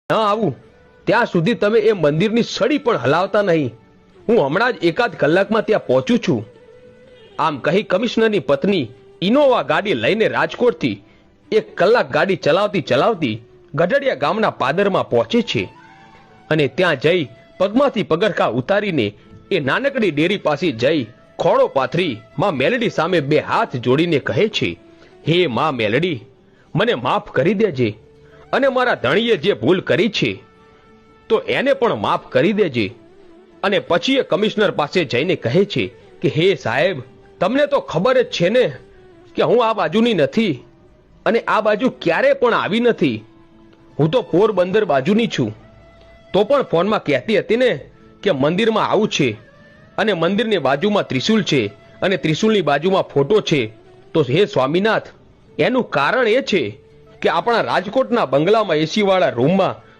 ન આવું ત્યાં સુધી તમે એ મંદિરની છડી પણ હલાવતા નહીં. હું હમણાં જ એકાદ કલાકમાં ત્યાં પહોંચું છું. આમ કહી કમિશનરની પત્ની ઇનોવા ગાડી લઈને રાજકોટથી 1 કલાક ગાડી ચલાવતી ચલાવતી ગઢડિયા ગામના પાદરમાં પહોંચે છે અને ત્યાં જઈ પગમાંથી પગરખા ઉતારીને એ નાનકડી ડેરી પાસે જઈ ખોળો પાથરી માં મેલડી સામે 2 હાથ જોડીને કહે છે, હે માં મેલડી, મને માફ કરી દેજે અને મારા ધણીએ જે ભૂલ કરી છે તો એને પણ માફ કરી દેજે. અને પછી એ કમિશનર પાસે જઈને કહે છે કે હે સાહેબ, તમને તો ખબર જ છે ને કે હું આ બાજુની નથી અને આ બાજુ ક્યારે પણ આવી નથી. હું તો પોરબંદર બાજુની છું. તો પણ ફોનમાં કહેતી હતી ને કે મંદિરમાં આવું છે અને મંદિરની બાજુમાં ત્રિશુલ છે અને ત્રિશુલની બાજુમાં ફોટો છે. તો હે સ્વામીનાથ, એનું કારણ એ છે કે આપણા રાજકોટના બંગલામાં એસી વાળા રૂમમાં